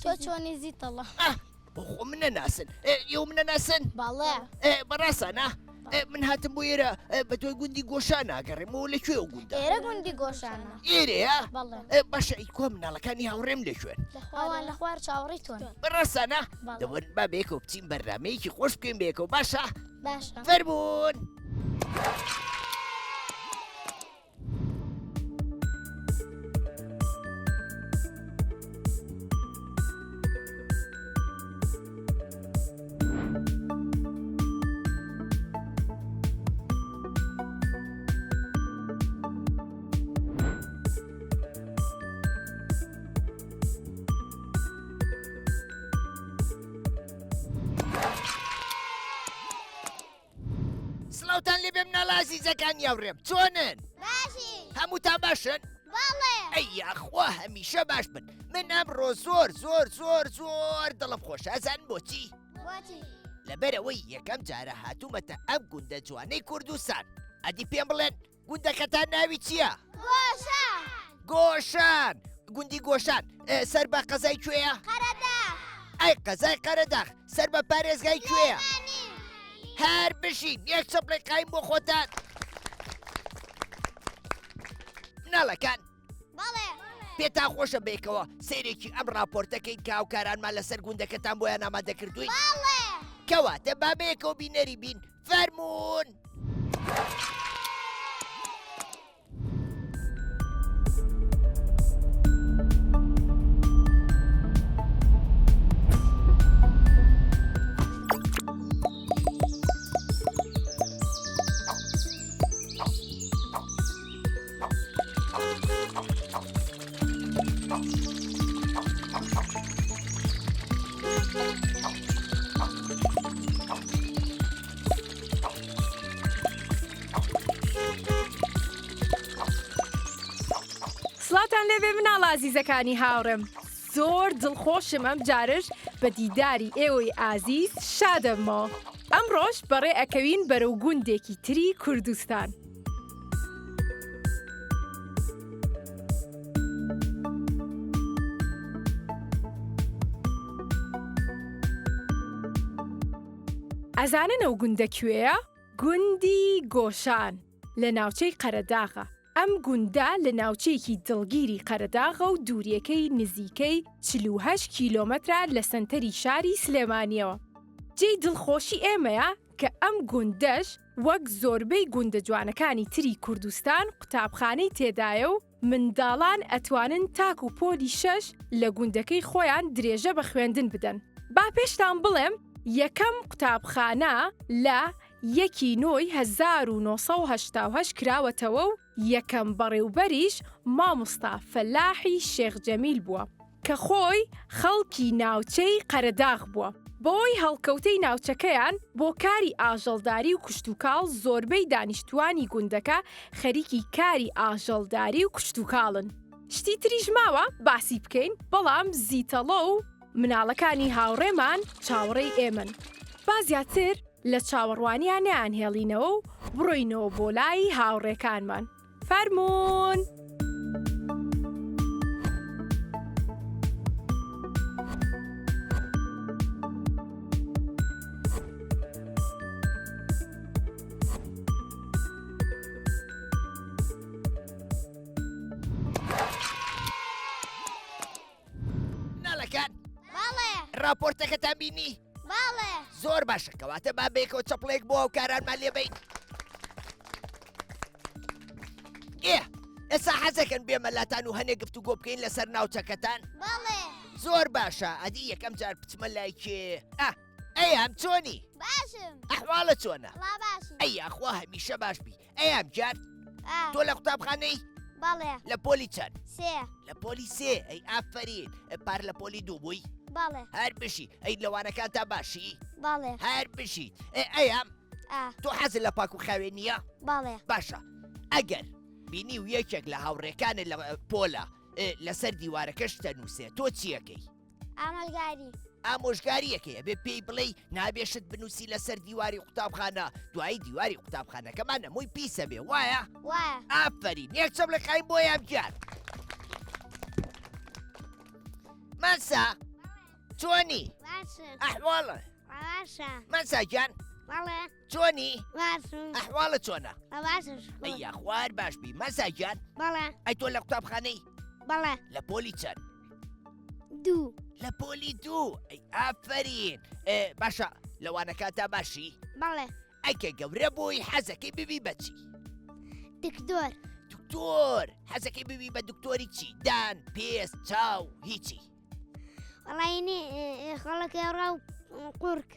تۆ چۆنی زیتەڵە بۆخۆ منە ناسن ئێوە منە ناسن باڵێ بەڕاستانە من هاتم بۆ ئێرە بە تۆی گوندی گۆشان ناگەڕێمەوە لەکوێ ئەو گوندە ئێرە گوندی گۆشانە ئێرەیە بەڵێ باشە ئەی کۆ مناڵەکانی هاوڕێم لەکوێن ئەوان لە خوار چاوەڕی تۆن بەڕاستانە بەڵێ. دەوەن با بێکەوە بچین بەرنامەیەکی خۆش بکەین بێکەوە باشە باشە فەرموون سڵاوتان لێبێ مناڵە ئازیزەکان یاوڕێم چۆنن باشی هەمووتان باشن باڵێ ئەی یاخوا هەمیشە باش بن من ئەمڕۆ زۆر زۆر زۆر زۆر دڵم خۆش ئەزان بۆچی بۆچی لەبەرەوەی یەکەم جارە هاتوومەتە ئەم گوندە جوانەی کوردستان ئەدی پێم بڵێن گوندەکەتان ناوی چییە؟ گۆشان گۆشان گوندی گۆشان سەر بە قەزای کوێیە؟ قەرەداغ ئەی قەزای قەرەداغ سەر بە پارێزگای کوێیە؟ هەر بشین یەک چەپڵی قایم بۆ خۆتان مناڵەکان باڵێ پێتان خۆشە بێکەوە سیرێکی ئەم راپۆرتەکەین کە هاوکارانمان لەسەر گوندەکەتان بۆیان ئامادە کردوین باڵێ کەواتە بابەیەکەوە بینەری بین فەرموون سڵاتان لێبێ مناڵە ئازیزەکانی هاوڕێم زۆر دڵخۆشم ئەم جارش بە دیداری ئێوەی ئازیز شادەمەوە ئەمڕۆژ بەڕێ ئەکەوین بەرەو گوندێکی تری کوردستان ئەزانن ئەو گوندە کوێیە؟ گوندی گۆشان لە ناوچەی قەرەداغە ئەم گوندە لە ناوچەیەکی دڵگیری قەرەداغە و دووریەکەی نزیکەی 48 کیلۆمەترە لە سەنتەری شاری سلێمانیەوە جێی دڵخۆشی ئێمەیە کە ئەم گوندەش وەک زۆربەی گوندە جوانەکانی تری کوردستان قوتابخانەی تێدایە و منداڵان ئەتوانن تاک و پۆلی 6 لە گوندەکەی خۆیان درێژە بە خوێندن بدەن با پێشتان بڵێم یەکەم قوتابخانە لە 1988 کراوەتەوە و یەکەم بەڕێوبەریش مامۆستا فەلاحی شێخ جەمیل بووە کە خۆی خەڵکی ناوچەی قەرەداغ بووە بۆی هەڵکەوتەی ناوچەکەیان بۆ کاری ئاژەڵداری و کشتوکاڵ زۆربەی دانیشتوانی گوندەکە خەریکی کاری ئاژەڵداری و کشتوکاڵن شتی تریش ماوە باسی بکەین بەڵام زیتەڵە و مناڵەکانی هاوڕێمان چاوەڕێی ئێمن با زیاتر لە چاوەڕوانیان نەیانهێڵینەوە و بڕۆینەوە بۆ لای هاوڕێکانمان فەرموون مناڵەکان باڵێ راپۆرتەکەتان بینی باڵێ زۆر باشە کەواتە با بێکەوە چەپڵێک بۆ هاوکارانمان لێبین ئێستا حەزەکەن بێمەلاتان و هەنێ گفتوگۆ بکەین لەسەر ناوچەکەتان باڵێ زۆر باشە ئەدی یەکەم جار بچمە لای کێ ئەیام چۆنی باشم ئەحواڵە چۆنە وا باشی ئەی یاخوا هەمیشە باش بی ئەیام جار تۆ لە قوتابخانەی باڵێ لە پۆلی چەند سێ لە پۆلی سێ ئەی ئافرین پار لە پۆلی دوو بووی باڵێ هەر بشی ئەی لەوانەکان تا باشی باڵێ هەر بشیت ئەیام ئا تۆ حەزت لە پاک و خاوێن نییە باڵێ باشە ئەگەر بینی و یەکێک لە هاوڕێکانت لە پۆلە لەسەر دیوارەکەش تەنووسێ تۆ چیەکەی ئامۆژگاری ئامۆژگاریەکەیە بێ پێی بڵێ نابێشت بنووسی لەسەر دیواری قوتابخانە دوایی دیواری قوتابخانەکەمان نەمووی پیسە بێ وایە وایە ئافرین یەک چەم لە قایم بۆ یامجار مەسا چۆنی باشم ئەحواڵە باشە مەساجان بەڵێ چۆنی باشم ئەحواڵە چۆنە باشش ئەییا خوار باشبی مەساجان بەڵێ ئەی تۆ لە قوتابخانەی بەڵێ لە پۆلی چەند دوو لە پۆلی دوو ئەی ئافرین باشە لەوانەکە باشی بەڵێ ئەیکە گەورە بووی حەزەکەی ببی بەچی دکتۆر دکتۆر حەزەکەی ببی بە دکتۆری چی دان پێست چاو هیچی وەڵینی خەڵکی ڕە و قورک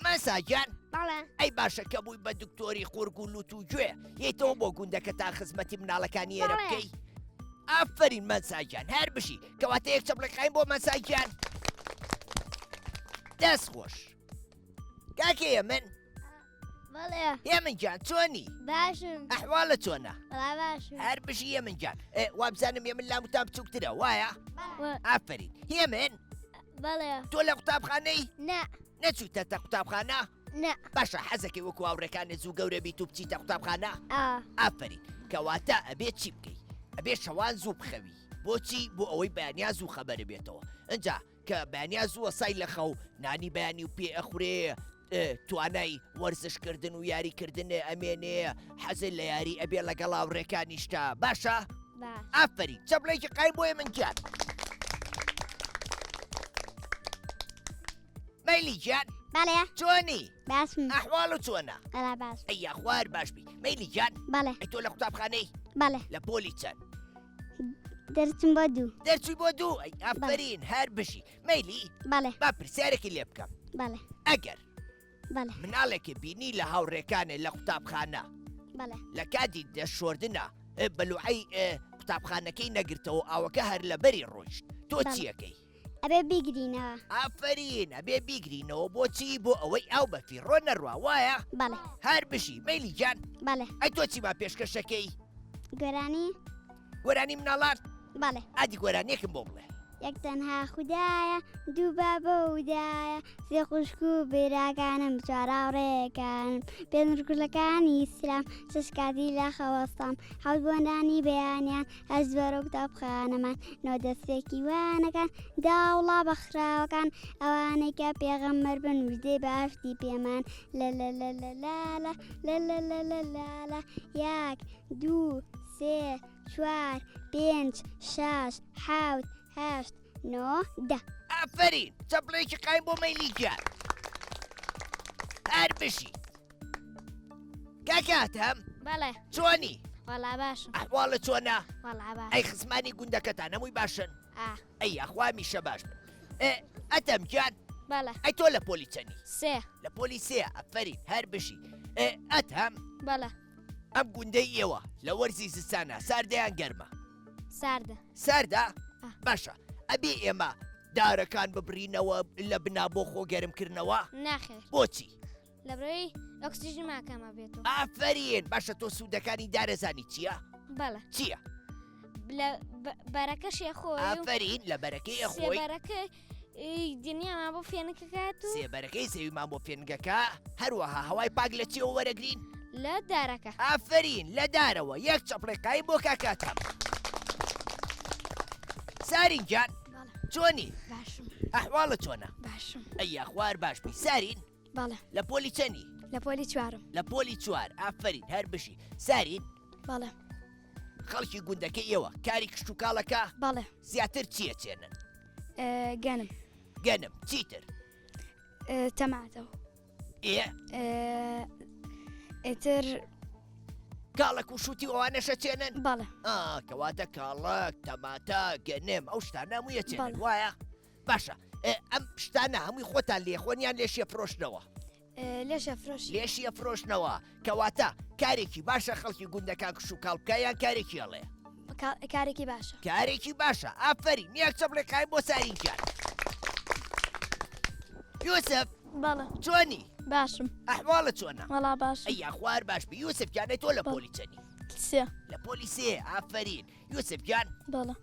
مەساجان بەڵێ ئەی باشە کە بووی بە دکتۆری قورگ و لوت و گوێ یەیتەوە بۆ گوندەکە تا خزمەتی مناڵەکانی ئێرە بەڵێ. بکەی ئافرین مەساجان هەر بشی کەواتە یەک چەپڵەکەین بۆ مەساجان دەست خۆش کاکەیە من بەڵێ هێمنجان چۆنی باشم ئەحواڵە چۆنە بەڵا باشم هەر بشی هێمنجان وابزانم هێمن لامتان بچووکترە وایە ئافرین هێمن بەڵێ تۆ لە قوتابخانەی نە نەچووتە تا قوتابخانە نە باشە حەزەکەی وەکو هاوڕێکانت زوو گەورە بیت و بچیتە قوتابخانە ئافرین کەواتە ئەبێت چی بکەیت ئەبێت شەوان زوو بخەوی بۆچی بۆ ئەوەی بەیانیا زوو خەبەرە بێتەوە ئەجا کە بەیانیا زووە سای لە خەو نانی بەیانی و پێ ئەخورێ توانای وەرزشکردن و یاریکردن ئەمێنێ حەزل لە یاری ئەبێ لەگەڵ هاوڕێکانیشتا باشە باش ئافرین چەپڵێکی قای بۆیە من گیان مەیلی گیان بەڵێ چۆنی باشم ئەحواڵ و چۆنە بەڵا باش ئەییا خوار باشبی مەیلی گیان بەڵێ ئەی تۆ لە قوتابخانەی بەڵێ لە پۆلی چەند دەرچم بۆ دوو دەرچووی بۆ دوو ئەی ئافرین هەر بشی مەیلی بەڵێ با پرسیارێکی لێ بکەم بەڵێ ئەگەر بەڵێ مناڵێکی بینی لە هاوڕێکانێ لە قوتابخانە بەڵێ لە کاتی دەشۆردنە بەلوعی قوتابخانەکەی نەگرتەوە ئاوەکە هەر لە بەری ڕۆیشت تۆ بەڵێ. چیەکەی ئەبێ بیگرینەوە ئافرین ئەبێ بیگرینەوە بۆچی بۆ ئەوەی ئاو بە فیڕۆ نەڕوا وایە بەڵێ هەر بشی مەیلی جان بەڵێ ئەی تۆ چی با پێشکەشەکەی گۆرانی گۆرانی مناڵات بەڵێ ئادی گۆرانێکم بۆ بڵێ یەک تەنها خوددایە دوو بابە ودایە سێ خوشک و بیراگانم چوارڕێکانم پێنرگولەکانی سلام ششکاتی لە خەوەستان حەوت بۆندانی بەیانیان هەز بەرە قوتابخانەمان نۆ دەستێکی وانەکان داوڵا بەخراوەکان ئەوانەی کە پێغەمبەر بن وژدەی باشتی پێمان لە لە یەک دوو سێ چوار پێنج شەش حەوت هەشت نۆ دە ئافرین چەپڵێکی قایم بۆ مەیلی جان هەر بشی کاکاتەم بەڵێ چۆنی وەڵا باشم ئەحواڵە چۆنە وەڵا باش ئەی خزمانی گوندەکەتان هەمووی باشن ئا ئەی ئەخوا میشە باش بن ئەتەم گیان بەڵێ ئەی تۆ لە پۆلی چەنی سێ لە پۆلی سێ ئەفەرین هەر بشی ئەتەم بەڵێ ئەم گوندەی ئێوە لە وەرزی زستانە ساردەیان گەرمە ساردە ساردا باشە ئەبێ ئێمە دارەکان ببرینەوە لە بنا بۆ خۆ گەرمکردنەوە ناخێر بۆچی لەبرەوەی ئۆکسیژن ماکەمە بێتەوە ئافرین باشە تۆ سوودەکانی دارەزانی چییە بەڵێ چییە بەرەکەشێ خۆی ئافرین لە بەرەکەی خۆی بەرەکە دنیامان بۆ فێنەکەکات و سێبەرەکەی سێویمان بۆ فێنگەکە هەروەها هەوای پاک لە چیەوە وەرەگرین لە دارەکە ئافرین لە دارەوە یەک چەپڵێکایی بۆ کاکاتەم سارین جان چۆنی باشم ئەحواڵە چۆنە باشم ئەییا خوار باشبی سارین بەڵێ لە پۆلی چەنی لە پۆلی چوارم لە پۆلی چوار ئافرین هەر بشی سارین بەڵێ خەڵکی گوندەکەی ئێوە کاری کشت و کاڵەکە بەڵێ زیاتر چییە چێنن گەنم گەنم چیتر تەماتەوە ئێتر کاڵک و شووتی ئەوانەشە چێنن بەڵێ کەواتە کاڵک تەماتە گەنم ئەو شتانە هەموویە چێنن بەڵێ. وایە باشە ئەم شتانە هەمووی خۆتان لێخۆنیان لێشیە فرۆشتنەوە لێشە فرۆش لێشیە فرۆشتنەوە کەواتە کارێکی باشە خەڵکی گوندەکان کش و کاڵبکایان کارێکی هەڵێ کارێکی باشە کارێکی باشە ئافرین یەک چەپڵێکای بۆ سارینجان یوسف بەڵێ چۆنی باشم ئەحواڵە چۆنە وەڵا باش ئەییا خوار باشبی یوسف گیانەی تۆ لە پۆلی چەنی سێ لە پۆلی سێ ئافرین یوسف گیان بەڵێ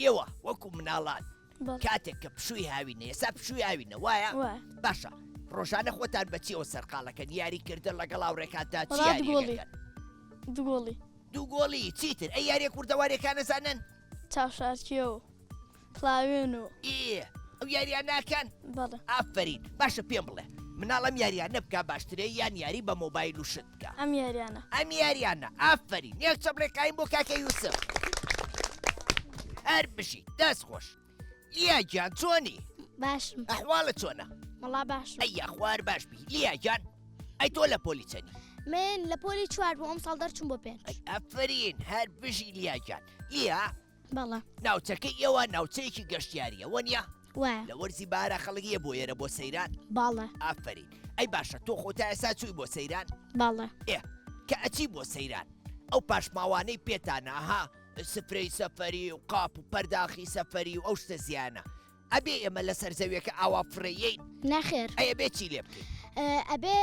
ئێوە وەکو مناڵان بەڵێ کاتێک کە پشووی هاوینە ئێستا پشووی هاوینە وایە باشە ڕۆژانە خۆتان بەچیەوە سەرقاڵەکەن یاریکردن لەگەڵ هاوڕێکاندا چی وڵات یاریەکەن دوگۆڵی دوو گۆڵی چیتر ئەی یاریە کوردەوارێکانە زانن چاوشارکیەوە فلاوێن و ئەو یاریان ناکەن بەڵێ ئافرین باشە پێم بڵێ مناڵەم یاریانە بکە باشترێ یان یاری بە مۆبایل و شت بکە ئەم یاریانە ئەم یاریانە ئافرین یەک چەبڵێکایم بۆ کاکە یوسف هەر بشی دەست خۆش لیاگیان چۆنی باشم ئەحواڵە چۆنە مەڵا باشم ئەی خوار باش بی لیاگیان ئەی تۆ لە پۆلی چەنی من لە پۆلی چوار بوو ئەم ساڵ دەرچوم بۆ پێنج ئەفرین هەر بژی لیاگیان لیا بەڵێ ناوچەکەی ئێوە ناوچەیەکی گەشتیاریە وەنیە وایە لە وەرزی بارە خەڵگیە بۆ ئێرە بۆ سەیران باڵێ ئافرین ئەی باشە تۆ خۆتا ئێستا چووی بۆ سەیران باڵێ کە ئەچی بۆ سەیران ئەو پاشماوانەی پێتانە ها سفرەی سەفەری و قاپ و پەرداخی سەفەری و ئەو شتە زیانە ئەبێ ئێمە لە سەرزەویەکە ئاوا فڕێیین نەخێر ئەیە بێ چی لێ بکەین ئەبێ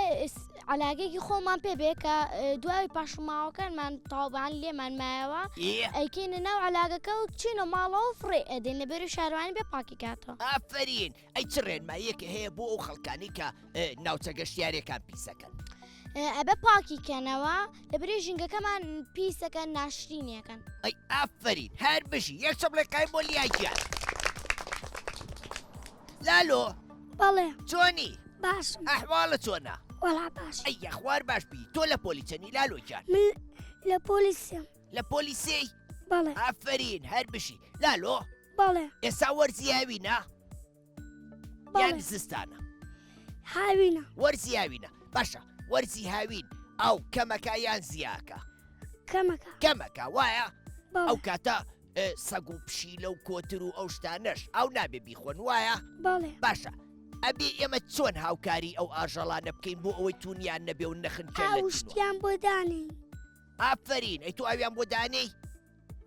علاگەیەکی خۆمان پێ بێ کە دوای پاشماوەکانمان تاوبان لێمان مایەوە ئەیکەینە ناو علاگەکە و چینە ماڵەوە فڕێ ئەدەین لە بەری شارەوانی بێ پاکی کاتەوە ئافرین ئەی چ ڕێنماییەکە هەیە بۆ ئەو خەڵکانی کە ناوچە گەشتیارێکان پیسەکەن ئەبێ پاکیکەنەوە لە بری ژینگەکەمان پیسەکەن ناشرینیەکەن ئەی ئافرین هەر بژی یەک چەبڵێکای بۆ لیاگیان لالۆ بەڵێ چۆنی باشم ئەحواڵە چۆنە وەڵا باش ئەی یەخوار باش بی تۆ لە پۆلی چەنی لالۆجان من لە پۆلیسیم لە پۆلیسی بەڵێ ئافرین هەر بشی لالۆ بەڵێ ئێستا وەرزی هاوینە یان بەڵێ زستانە هاوینە وەرزی هاوینە باشە وەرزی هاوین ئەو کەمەکە یان زیاکە کەمەکە کەمەکە وایە ئەو بەڵێ کاتە سەگ و پشیلە و کۆتر و ئەو شتانەش ئەو نابێ بیخۆن وایە بەڵێ باشە ئەبێ ئێمە چۆن هاوکاری ئەو ئاژەڵانە بکەین بۆ ئەوەی تونیان نەبێ و نەخنکە لە تونوە. ئاوشتیان بۆ دانی ئافرین ئەی تۆ ئاویان بۆ دانەی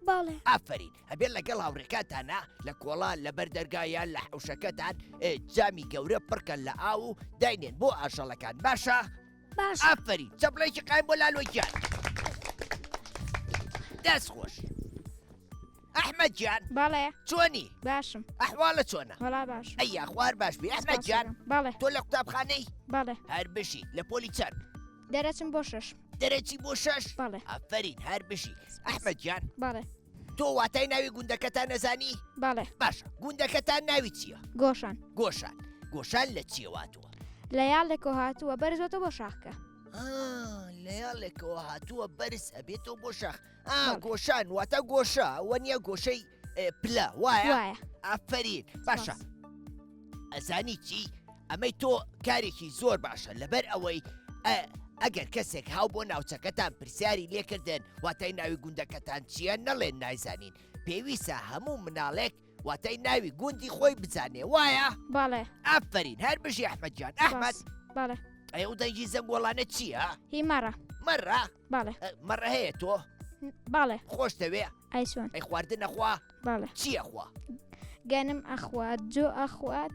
بەڵێ ئافرین هەبێت لەگەڵ هاوڕێکاتانە لە کۆڵان لە بەردەرگایان لە حوشەکەتان جامی گەورە پڕکەن لە ئاو و داینێن بۆ ئاژەڵەکان باشە باش ئافرین چەپڵێکی قایم بۆ لالۆگیان دەست خۆش ئەحمەد گیان بەڵێ چۆنی باشم ئەحواڵە چۆنە وەڵا باش ئەی یاخوار باش بی ئەحمەد گیان بەڵێ تۆ لە قوتابخانەی بەڵێ هەر بشی لە پۆلی چەند دەرەچم بۆ شەش دەرەچی بۆ شەش بەڵێ ئەفەرین هەر بشی ئەحمەد گیان بەڵێ تۆ واتای ناوی گوندەکەتان نەزانی بەڵێ باشە گوندەکەتان ناوی چییە گۆشان گۆشان گۆشان لە چیەواتوە لە یاڵێکەوە هاتووە بەرزۆتە بۆ شاخکە لەیاڵێکەوە هاتووە بەرز ئەبێتەوە بۆ شاخ بەڵێ. گۆشان واتە گۆشە وە نییە گۆشەی پلە وایە وایە ئافرین باشە ئەزانی چی ئەمەی تۆ کارێکی زۆر باشە لەبەر ئەوەی ئەگەر کەسێک هاو بۆ ناوچەکەتان پرسیاری لێکردن واتای ناوی گوندەکەتان چییە نەڵێن نایزانین پێویستە هەموو مناڵێک واتای ناوی گوندی خۆی بزانێ وایە بەڵێ ئافرین هەر بژی ئەحمەدجان ئەحمەد بەڵێ ئەی ئەو دەنگی زەنگۆڵانە چییە هی مەڕە مەڕە بەڵێ مەڕە هەیە تۆ بەڵێ خۆش دەوێ ئایسۆن ئەی خواردن نەخوا بەڵێ چییە خوا گەنم ئەخوات جۆ ئەخوات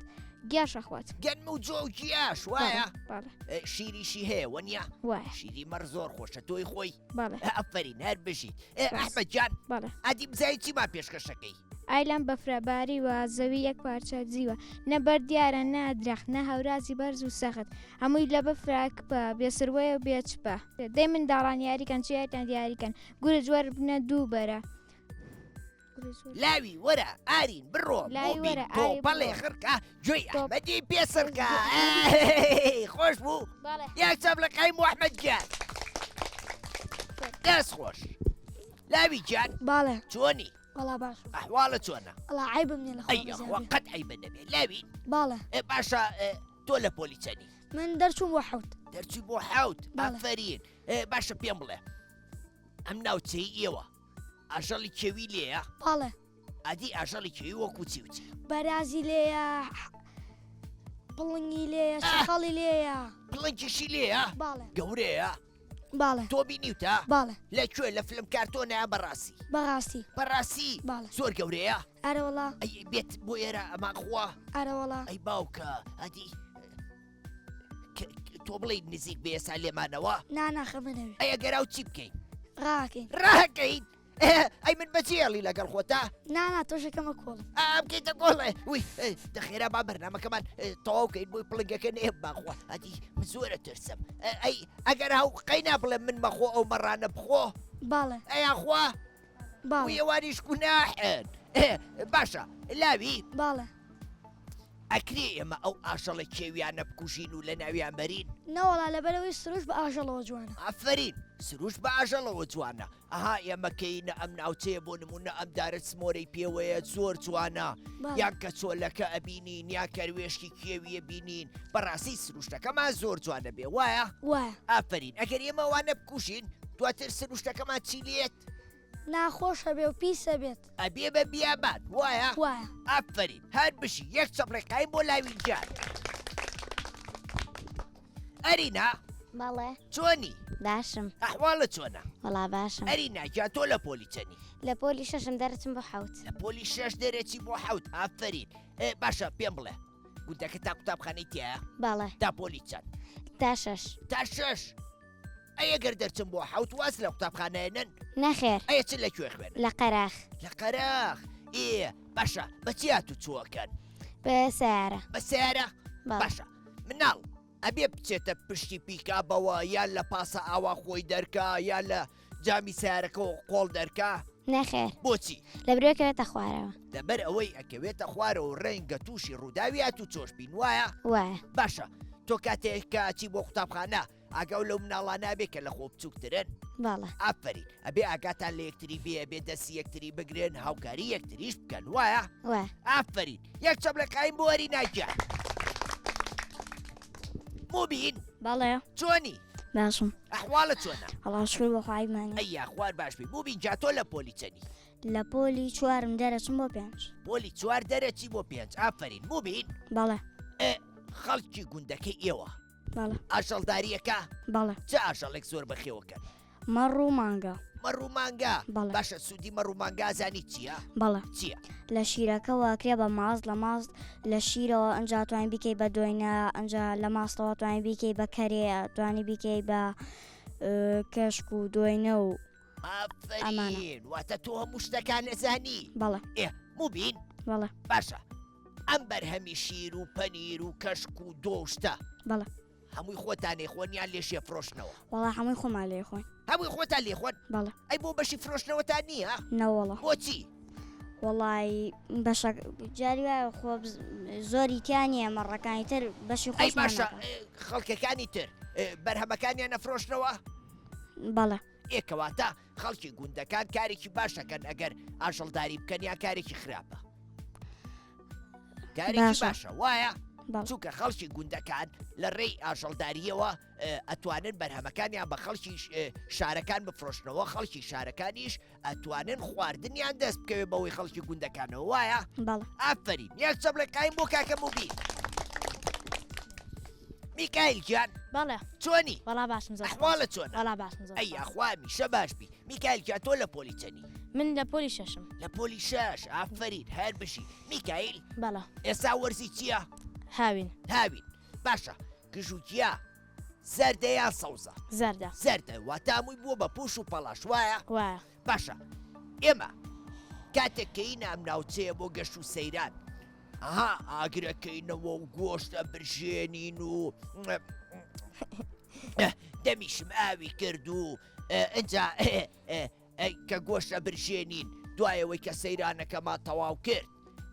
گیاش ئەخوات گەنم و جۆ و گیاش وایە بەڵێ شیریشی هەیە وەنیە وایە شیری مەڕ زۆر خۆشە تۆی خۆی بەڵێ ئەفرین هەر بژی ئەحمەدجان بەڵێ ئادی بزای چیمان پێشکەشەکەی ئایلەم بەفرەباری وە زەوی یەک پارچە جیوە نە بەر دیارە نە درەخت نە هەورازی بەرز و سەخت هەمووی لە بەفراک بە بێسروەیە و بێچپە دەی من داڵان یاریکەن چیتان دیاریکەن گورە جوەر بنە دوو بەرە لاوی وەرە ئارین بڕۆ لاوی وەرە، تۆ ئاری بەڵێ بڕۆ. خڕکە گوێی ئەحمەدی پێسڕکە خۆش بوو بەڵێ یاک چەپڵەکەی محەممەدگیان دەست خۆش لاوی گیان باڵێ چۆنی وەڵا باش ئەحواڵە چۆنە وەڵا عیبم نیە لە ئەیخوا قەت عیبە نەبێ لاوی باڵێ باشە تۆ لە پۆلی چەنی من دەرچوم بۆ حەوت دەرچی بۆ حەوت بەڵێ. ئافرین باشە پێم بڵێ ئەم ناوچەی ئێوە ئاژەڵی کێوی لێیە باڵێ ئادی ئاژەڵی کێوی وەکو چیوچی بەرازی لێیە پڵنگی لێیە شەخەڵی لێیە پڵنجشی لێیە باڵێ گەورەیە باڵێ تۆ بینیوتە باڵێ لەکوێ لە فلم کارتۆنەیە بەڕاستی بەڕاستی بەڕاستی باڵێ زۆر گەورەیە ئەرە وەڵا ئەی بێت بۆ ئێرە ئەمان خوا ئەرە وەڵا ئەی باوکە ئەدی تۆ بڵێ نزیک بێ ئێستا لێمانەوە ناناخە منەوێ ئەیە گەراو چی بکەین ڕاکەین ڕاکەین ئەی من بەچێڵی لەگەڵ خۆتا نانا تۆشەکەمە کۆڵم بکەیتە گۆڵێ وی دەخێرا با بەرنامەکەمان تەواوکەین بۆی پڵنگەکە نێ باخوا ئەدی من زۆرە ترسم ئەی ئەگەر هاو قەینا بڵێ من مەخۆ ئەو مەڕانە بخۆ باڵێ ئەیان خوا باڵێ وێوانیش گوناحن باشە لاوی باڵێ ئەکرێ ئێمە ئەو ئاژەڵی کێویانە بکوژین و لە ناویان بەرین نەوەڵا لەبەرەوەی سروش بە ئاژەڵەوە جوانە ئافرین سروش بە ئاژەڵەوە جوانە ئەها ئێمەکەینە ئەم ناوچەیە بۆ نمونە ئەم دارت سمۆرەی پێوەیە زۆر جوانە یان کە چۆلەکە ئەبینین یا کەروێشکی کێویە بینین بەڕاستی سروشتەکەمان زۆر جوانە بێ وایە وایە ئافرین ئەگەر ئێمە وانە بکوژین دواتر سروشتەکەمان چی لێت ناخۆشە بێ و پیسە بێت ئەبێ بە بیابان وایە وایە ئافرین هەر بشی یەک چەپڕێکای بۆ لاوینجان ئەرینا بەڵێ چۆنی باشم ئەحواڵە چۆنە وەڵا باشم ئەرینا جا تۆ لە پۆلی چەنی لە پۆلی شەشم دەرچم بۆ حەوت لە پۆلی شەش دەرێکی بۆ حەوت ئافرین باشە پێم بڵێ گوندەکە تا قوتابخانەی تایە بەڵێ تا پۆلی چەند تا شەش تا شەش ئەگەر دەرچم بۆ حەوت واز لە قوتابخانەیەنن نەخێر ئەیە چ لەکوێ خوێن لە قەراخ لە قەراخ باشە بەچی هاتو چووەکەن بە سیارە بە سیارە بەڵێ. باشە مناڵ ئەبێ بچێتە پشتی پیکابەوە یان لە پاسە ئاوا خۆی دەرکا یان لە جامی سیارەکەەوە قۆڵ دەرکا نەخێر بۆچی لە برێکەوێتە خوارەوە دەبەر ئەوەی ئەکەوێتە خوارەوە ڕێنگە تووشی ڕووداوی هات و چۆش بین وایە وایە باشە تۆ کاتێککە چی بۆ قوتابخانە ئاگەو لەو مناڵان نابێت کە لە خۆ بچووکترن بەڵێ ئافری ئەبێ ئاگاتان لە یەکتری بێ بێ دەستی یەکتری بگرن هاوکاری یەکتریش بکەن وایە وایە ئافرین یەک چەپ لە قایم بۆ وەری ناگیان مبین باڵێ چۆنی باشم ئەحواڵە چۆنە هەڵاشکر بە خوایمانە ئەی یاخوار باش بی مبین جا تۆ لە پۆلی چەنی لە پۆلی چوارم دەرەچم بۆ پێنج پۆلی چوار دەرەچی بۆ پێنج ئافرین مبین بەڵێ خەڵکی گوندەکەی ئێوە بەڵێ ئاژەڵداریەکە بەڵێ چه ئاژەڵێک زۆر بەخێوەکەن مەڕ و مانگە مەڕوومانگا بەڵێ. باشە سوودی مەڕوومانگا زانی چییە بەڵێ چییە لە شیرەکەەوە کرێ بە ماست لە ماست لە شیرەوە ئەنج توانین بیکەی بە دوێنە ئەنج لە ماستەوە توانین بیکەی بە کەرێ توانی بیکەی بە کەشک و دوێنە و ئافرین واتە تۆ هەموو شتەکان نەزانی بەڵێ مبین بەڵێ باشە ئەم بەرهەمی شیر و پەنیر و کەشک و دۆشتە بەڵێ هەمووی خۆتانێ خۆنیان لێشێ فرۆشتنەوە وەڵا هەمووی خۆمان لێ خۆین هەمووی خۆتان لێخۆن بەڵێ ئەی بۆ بەشی فرۆشتنەوەتان نییە نەوەڵە بۆچی وەڵی بەشە جاری وایە خۆ زۆری تیانە مەڕەکانی تر بەشی ئەی خۆشمان باشە ناکەن. خەڵکەکانی تر بەرهەمەکانیان نەفرۆشتنەوە بەڵێ ئێکەواتە خەڵکی گوندەکان کارێکی باشەکەن ئەگەر ئاژەڵداری بکەن یا کارێکی خراپە کارێکی باشە. باشە وایە بەڵێ چونکە خەڵکی گوندەکان لە ڕێی ئاژەڵداریەوە ئەتوانن بەرهەمەکانیان بە خەڵکی شارەکان بفرۆشتنەوە خەڵکی شارەکانیش ئەتوانن خواردنیان دەست بکەوێت بەوەی خەڵکی گوندەکانەوە وایە بەڵێ ئافرین یەک چەپ لە قایم بۆ کاکە موبین میکایل گیان باڵێ چۆنی وەڵا باشم زۆر ئەحواڵە چۆنە وەڵا باشم زۆر ئەی یاخوا میشە باش بی میکایل گیان تۆ لە پۆلی چەنی من لە پۆلی شەشم لە پۆلی شەش ئافرین هەر بشی میکایل بەڵێ ئێستا وەرزی چییە هاوین هاوین باشە گژوکیە زەردەیان سەوزە زەردە زەردە واتامووی بووە بە پوش و پەڵاش وایە وایە باشە ئێمە کاتێککەی نام ناوچەیە بۆ گەشت و سەیران ئەها ئاگرەکەینەوە و گۆشتە برژێنین و دەمیشم ئاوی کرد و ئەجا کە گۆشتە برژێنین دوایەوەی کە سەیرانەکەمان تەواو کرد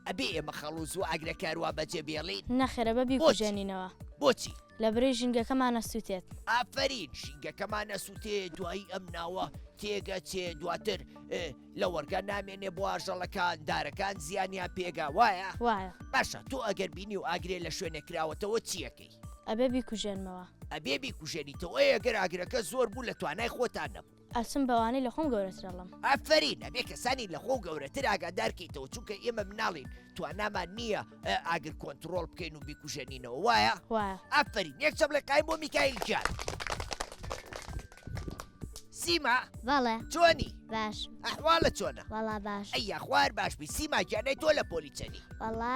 ئەبێ ئێمە خەڵوز و ئاگرەکاروا بەجێ بێڵین نەخێرە بەبی کوژێنینەوە بۆچی لە برێ ژینگەکەمانە سووتێت ئافرین شینگەکەمانە سووتێ دوایی ئەم ناوە تێگە چێ دواتر لە وەرگە نامێنێ بۆ ئاژەڵەکان دارەکان زیانیان پێگا وایە وایە باشە تۆ ئەگەر بینی و ئاگرێ لە شوێنە کراوەتەوە چیەکەی ئەبێ بیکوژێنمەوە ئەبێ بیکوژێنیتەوە ئەگەر ئاگرەکە زۆر بوو لە توانای خۆتان نەبوو ئەچم بەوانەی لە خۆم گەورەترەڵم ئافرین ئەبێ کەسانی لە خۆ گەورەتر ئاگادارکەیتەوە چونکە ئێمە مناڵین توانامان نییە ئاگر کۆنتترۆل بکەین و بیکوژێنینەوە وایە وایە ئافرین یەک چەپ لە قایم بۆ میکایل جان سیما بەڵێ چۆنی باش ئەحواڵە چۆنە وەڵا باش ئەی یاخوار باش بی سیما گیانەی تۆ لە پۆلی چەنی وەڵا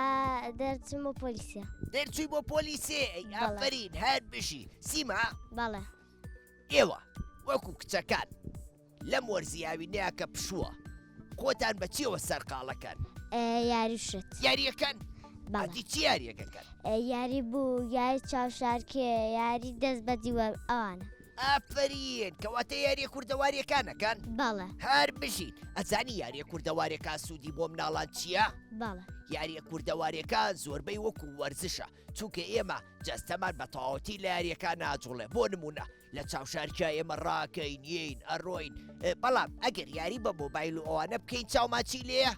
دەرچم بۆ پۆلیسیە دەرچووی بۆ پۆلیسێ ئەی ئافرین هەر بشی سیما بەڵێ ئێوە وەکو کچەکان لەم وەرزیاوینەیە کە پشووە خۆتان بەچیەوە سەرقاڵەکەن یاریشت یاریەکەن بەڵێ ئەتی چی یاریەکەکەن یاری بوو یاری چاوشارکێ یاری دەست بە دیوە ئەوانە ئافرین کەواتە یاریە کوردەواریەکانەکان بەڵێ هەر بژین ئەزانی یاریە کوردەواریەکان سوودی بۆ مناڵان چییە؟ بەڵێ یاریە کوردەواریەکان زۆربەی وەکو وەرزشە چونکە ئێمە جەستەمان بە تەواوەتی لە یاریەکان ناجوڵێ بۆ نمونە لە چاوشارکە ئێمە ڕاکەین یین ئەڕۆین بەڵام ئەگەر یاری بە مۆبایل و ئەوانە بکەین چاوماچی لێە؟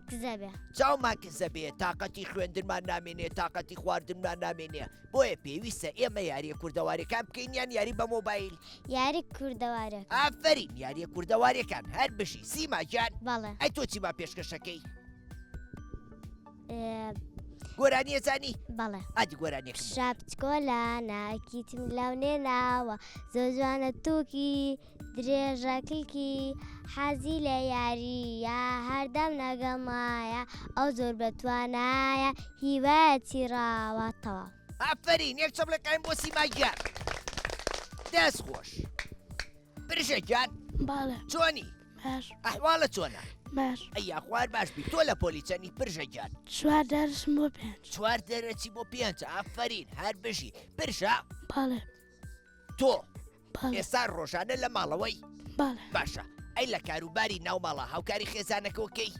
کزەبێ چاومان کزە بێت تااقەتی خوێندنمان نامێنێ تااقەتی خواردنمان نامێنێ بۆیە پێویستە ئێمە یاریە کوردەواریەکان بکەین یان یاری بە مۆبایل یاری کوردەوارە ئافرین یاریە کوردەواریەکان هەر بشی سیماجان بەڵێ ئەی تۆ چیما پێشکەشەکەی گۆرانی ئەزانی بەڵێ ئادی گۆرانێک شاپچکۆلاناکیتم لەونێ ناوە زۆ جوانە تووکی درێژەکلکی حەزی لە یاریە هەردەم نەگەمایە ئەو زۆر بەتوانایە هیوایەتی ڕاوەتەوە ئافرین یەک چەملەکەین بۆ سیماگیان دەست خۆش برژەگیان باڵێ چۆنی باش ئەحواڵە چۆنە باش ئەیا خوار باش بی تۆ لە پۆلیچەنی برژەگیان چوار دەرسم بۆ 5 چوار دەرەچی بۆ 5 ئافرین هەر بژی برژە باڵێ تۆ باڵێ ئێستا ڕۆژانە لە ماڵەوەی باڵێ باشە ئەی لە کاروباری ناو ماڵە هاوکاری خێزانەکەوکەی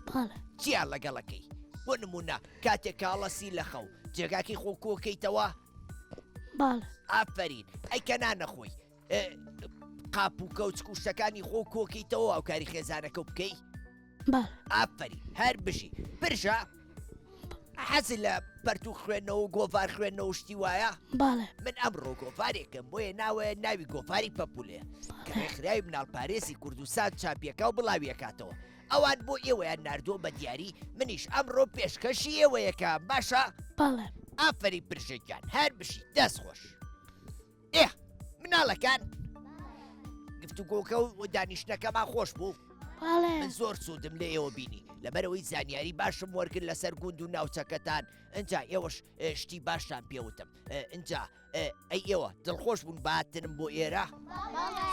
باڵێ چیان لەگەڵەکەی بۆ نمونە کاتێک کاڵەسی لە خەو جێگاکی خۆکۆکەیتەوە باڵێ ئافرین ئەی کە نانەخۆی قاپ و کەوچ و شتەکانی خۆ کۆکەیتەوە ئەوکاری خێزانەکە بکەی باڵێ ئافرین هەر بژی برژە حەزی لە پەرتو خوێندنەوە و گۆڤار خوێندنەوە شتی وایە باڵێ من ئەمڕۆ گۆڤارێکم بۆیە ناوەیە ناوی گۆڤاری پەپولێ کە ڕێکخراوی مناڵپارێزی کوردستان چاپیەکە و بڵاویەکاتەوە ئەوان بۆ ئێوەیان ناردۆ بە دیاری منیش ئەمڕۆ پێشکەشی ئێوەیەکە باشە باڵێ ئافری برژێکیان هەر بشی دەست خۆش ئێ مناڵەکان گفتوگۆکە و دانیشتەکەمان خۆش بوو باڵێ من زۆر سوودم لە ئێوە بینی لەبەرەوەی زانیاری باشم وەرگن لەسەر گوند و ناوچەکەتان ئەجا ئێوەش شتی باشتان پێوتم ئەجا ئەی ئێوە دڵخۆش بوون باتنم بۆ ئێرە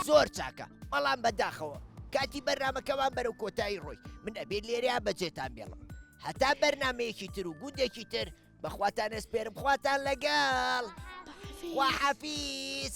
زۆر چاکە بەڵام بەداخەوە کاتی بەرنامەکەمان بەرەو کۆتایی ڕۆی من ئەبێت لێرەیە بەجێتان بێڵم هەتا بەرنمەیەکی تر و گوندێکی تر بەخواتان ئەسپێرم خواتان لەگەڵ خواحەفیز